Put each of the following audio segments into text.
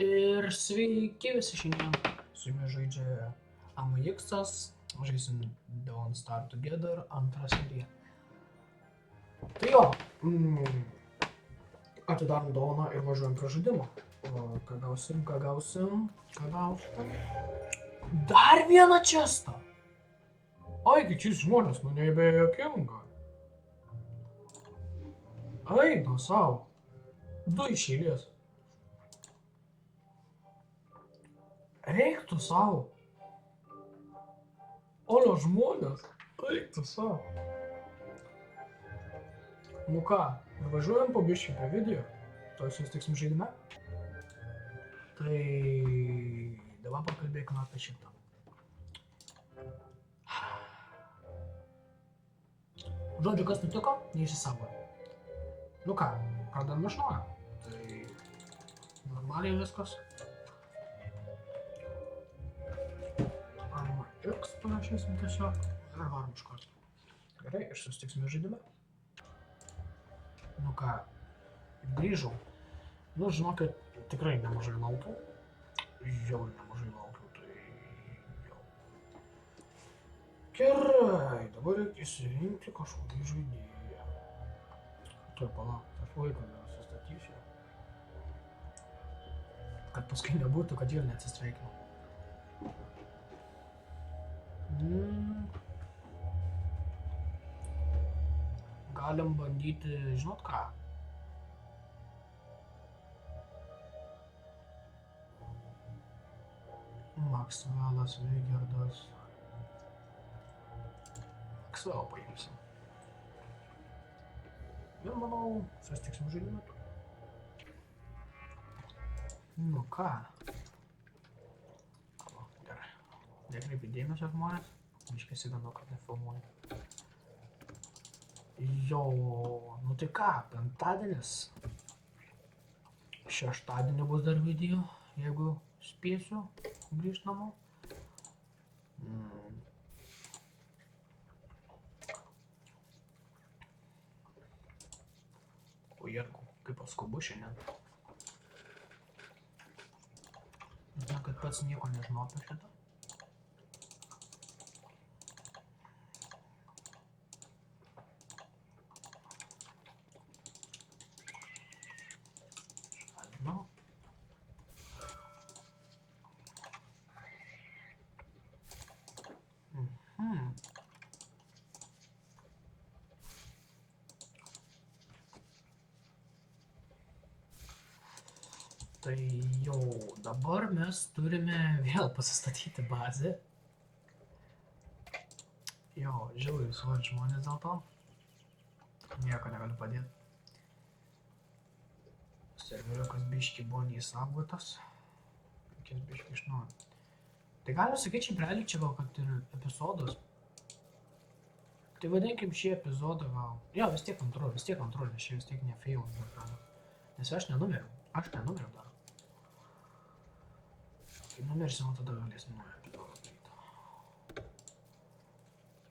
Ir sveiki visi šiandien. Su jumis žaidžia AMX'as. Žaisim Don't Start Together antrą seriją. Tai jo, atidarom dovaną ir važiuojam prie žaidimo. O ką gausim? Dar vieną čestą! Ai, kai šis žmonės, nu nebejokinga. Ai, nu savo. 2 iš eilės. Reiktų savo. Olio žmonės. Reiktų savo. Nu ką, važiuojam po biškį prie video. Tuoj susitiksim žaidime. Tai dabar pakalbėkime apie šitą. Žodžiu, kas nutiko, neišsisaugojo. Nu ką, pradedam iš naujo. Tai normaliai viskas. AMX parašysim tiesiog ir varom iš karto. Gerai, ir susitiksime žaidime. Nu ką, grįžau. Nu, žinokit, tikrai nemažai laukiau. Jau nemažai laukiau, tai jau. Gerai, dabar reikia įsirinkti kažkokį žaidėją. Tuoj palauk, aš laiką sustatysiu. Kad paskui nebūtų, kad ir neatsisveikinau. Galim bandyti, žinot ką? Maxwellas, Vigerdas. Maxwellą paimsim. Ir manau, susitiksim žaidime metu. Nu ką? O, gerai. Nekreipi dėmesio žmonės. Biškai siganu, kad nefilmuoju. Jo, nu tai ką, penktadienis. Šeštadienį bus dar video, jeigu spėsiu grįžt namo. O jerku, kaip paskubu šiandien. Na, kad pats nieko nežinau apie šitą. Žinau. Tai jau dabar mes turime vėl pasistatyti bazę. Jo, žiauriai suvažiuoja žmonės dėl to. Nieko negaliu padėti. Serveriukas biškį buvo neįsaugotas. Reikės biškį iš naujo. Tai galim sakyti, šiaip realiai čia gal kad ir epizodas. Tai vadinkim šį epizodą gal. Jo, vis tiek kontrolė, nes čia vis tiek ne failas. Nes aš nenumeriu dar. Kai numersim, tada galėsim naują epizodą daryti.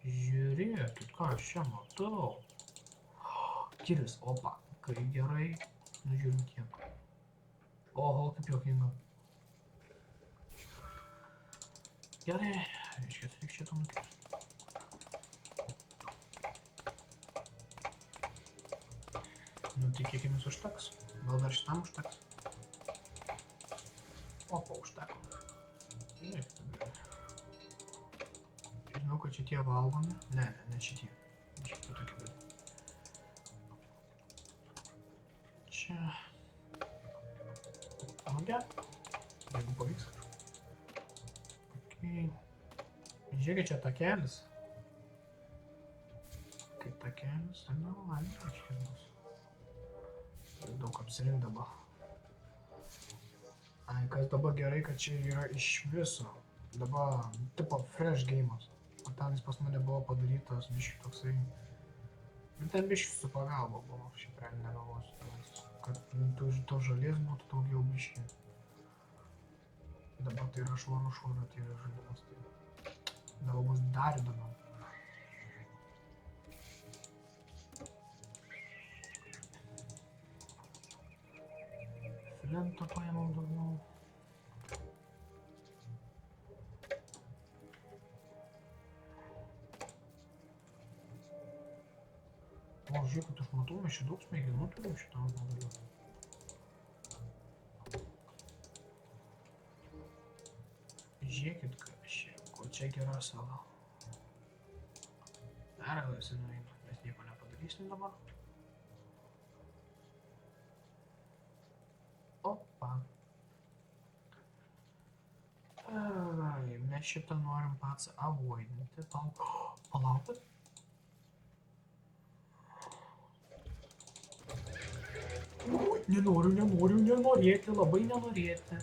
Žiūrėkit, ką aš čia matau. Kiris, opa, kai gerai. Nu žiūrim kiek. Oho, kaip juokinga. Gerai, reiškia, reikia šitą nukirsti. Nu, tikėkimės užteks. Gal dar šitam užteks. Opa, užteko. Žinau, kad šitie valgomi. Ne šitie. Šitie tokie bet. Čia. Pamagė. Jeigu pavyks. Okay. Žiūrėkit, čia takelis. Kaip takelis, tai normaliai kažkas bus. Daug apsirink dabar. Ai, kas dabar gerai, kad čia yra iš viso. Dabar tipo fresh game'as. O ten jis pas mane buvo padarytas biškį toksai. Ir ten biškį su pagalba buvo. Šiaip realiai negalvosiu. Kad to žalės būtų daugiau biškį. Dabar tai yra švaru, tai yra žaidimas. Dabar bus dar įdomiau. Lentą paėmam daugiau. Žiūrėkit, aš matau, mes čia daug smegenų turim šitam modeliu. Žiūrėkit, ko čia gera sala. Pergalasi nueina, mes nieko nepadarysim dabar. Opa. Mes šitą norim pats avoidinti. Palaukit. Nenorėti, labai nenorėti.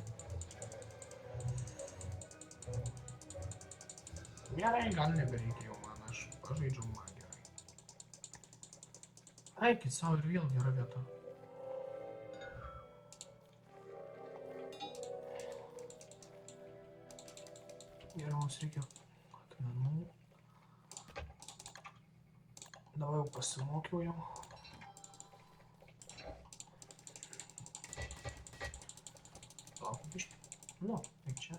Gerai, gal nebereikia jau man, aš pažaidžiu man gerai. Eikit savo ir vėl gera vieta. Ir mums reikia akmenų. Dabar jau pasimokiau jau. Lauk biškį. Nu, tai čia.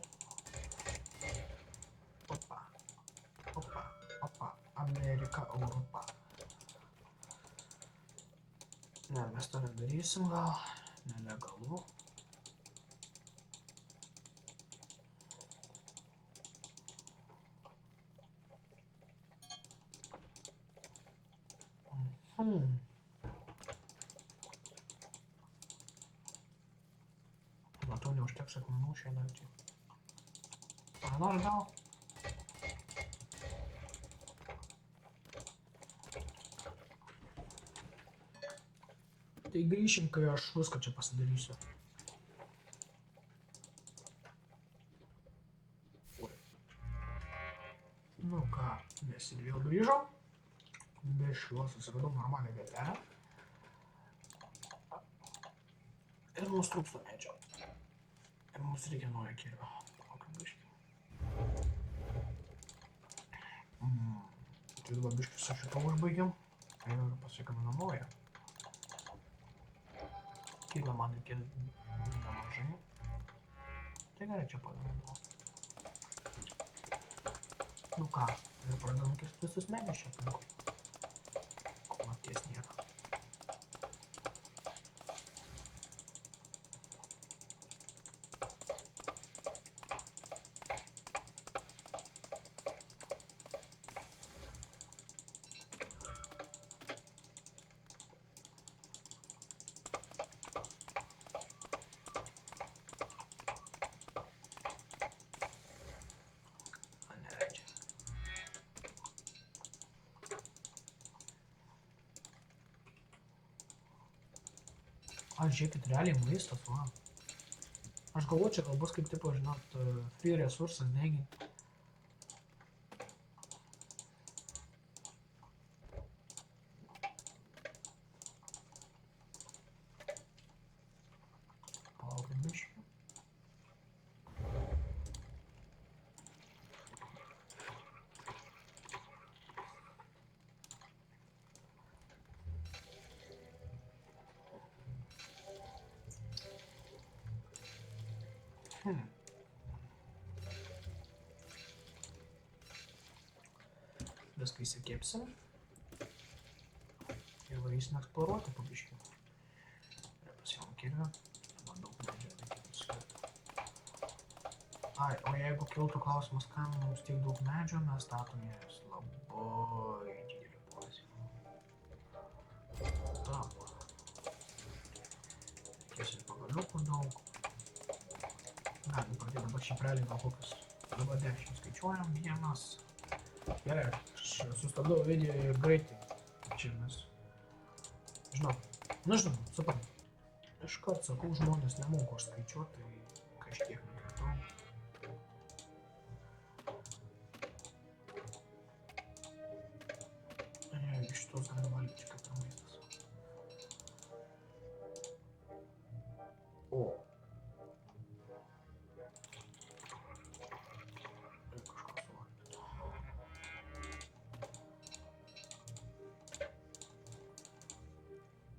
Opa. Opa. Opa. Amerika, Europa. Ne, mes to nedarysim gal. Nelegalu. Matau, neužteks akmenų šiai nakčiai. Ar nori gal? Tai grįšim, kai aš viską čia pasidarysiu. Nu ką, mes ir vėl grįžom. Be šiuo susiradau normalią vietelę. Ir mums trūksta medžio. Ir mums reikia naujo kirvio. Palaukim biškį. Tai dabar biškį su šito užbaigiam. Ir pasiekame naują. Kirvio man reikia nemažai. Tai gerai čia padarom. Nu ką, ir pradedam kirsti visus medžius čia aplinkui. Kol nakties nėra. Aš žiūrėkit, realiai maistas, va. Aš galvoju, čia gal bus kaip tipo, žinot, free resursas deginti. Palaukim biškį. Viską įsikepsim. Ir varysim eksploruoti po biškį. Ir pasiimam kirvį. Dabar daug medžio reikia nuskirti. Ai, o jeigu kiltų klausimas, kam mums tiek daug medžio, mes statomės labai didelį bazę. Taip. Reikės ir pagaliukų daug. Galim pradėti dabar šiaip realiai gal kokius. Dabar 10 skaičiuojam, vienas. Gerai, aš sustabdau video ir greitai. Čia mes. Žinau. Nu žinau, suprantu. Iškart sakau, žmonės nemoku aš skaičiuoti, tai kažkiek nukritau. Iš šitos gali valgyti kaip ir maistas. O.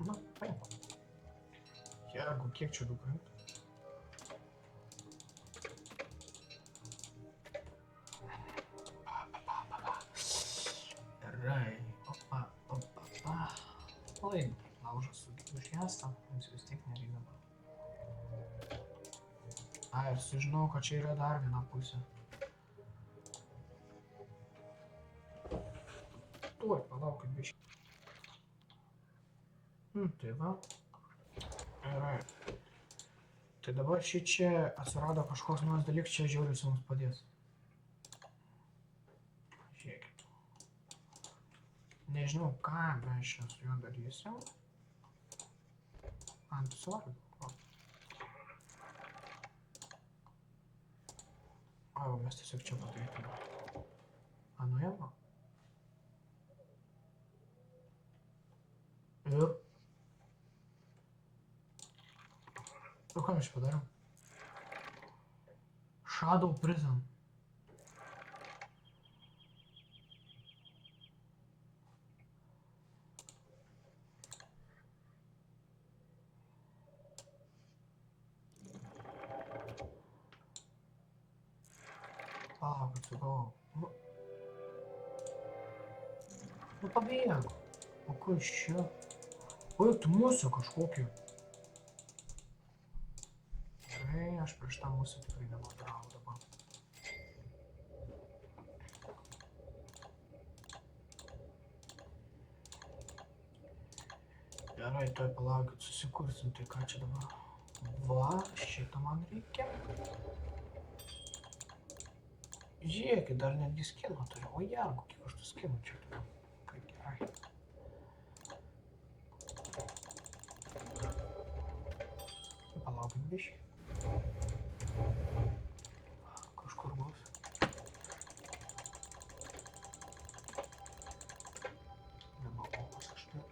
Na, paimam. Jeigu kiek čia daug rinkti. Gerai. Opa, opa, opa. Oi, laužas užgęsta, mums vis tiek nereikia dabar. Ai, ir sužinau, kad čia yra dar viena pusė. Tuoj, palaukit biškį. Tai va. Gerai. Tai dabar čia atsirado kažkoks naujas dalykas, čia žiauriai mums padės. Žiūrėkit. Nežinau, ką mes čia su juo darysim. Antisvarį. O, mes tiesiog čia padarytume. Nuėjama. Ir... ką mes čia padarėm? Shadow Prison. Palaukit, sugalvojau. Nu pabėg. O kas čia? Oi, tu mūsų kažkokį. Gerai, aš prieš tą mūsų tikrai nematau dabar. Gerai, toj palaukit, susikursim, tai ką čia dabar? Va, šitą man reikia. Žiūrėkit, dar netgi skinų turiu. O jeigu, kiek aš tų skinų čia turiu. Kaip gerai. Palaukit biškį. Kažkur bus. Dabar opas aš turiu.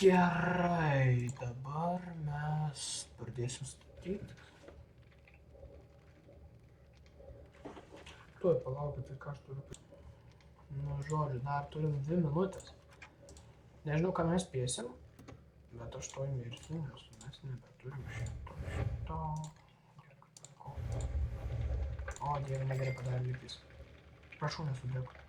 Gerai, dabar mes pradėsim statyti. Tuoj palaukit, tai ką aš turiu. Nu, žodžiu, dar turim 2 minutės. Nežinau, ką mes spėsim, bet aš toj mirsiu, nes mes nebeturim šito. O, dieve, negerai padarėm lytis. Prašau, nesudėkti.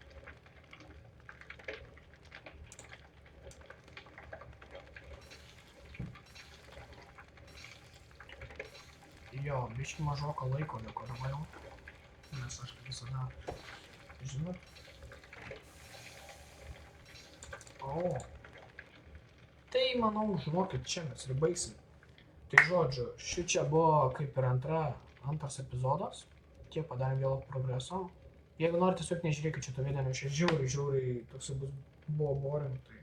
Jo, biškį mažoką laiko liko dabar jau, nes aš visada, žinot. O, tai manau, žinokit, čia mes ir baigsim. Tai žodžiu, šičia buvo kaip ir antras epizodas, tiek padarėm vėl progreso. Jeigu norite tiesiog nežiūrėkit šito video, nes čia žiauriai toksai buvo boring, tai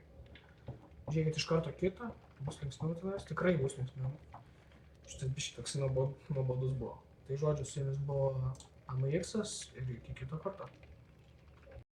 žiūrėkit iš karto kitą, bus linksmiau tenais, tikrai bus linksmiau. Šitas biškį toks nuobodus buvo. Tai žodžiu, su jumis buvo AMX ir iki kito karto.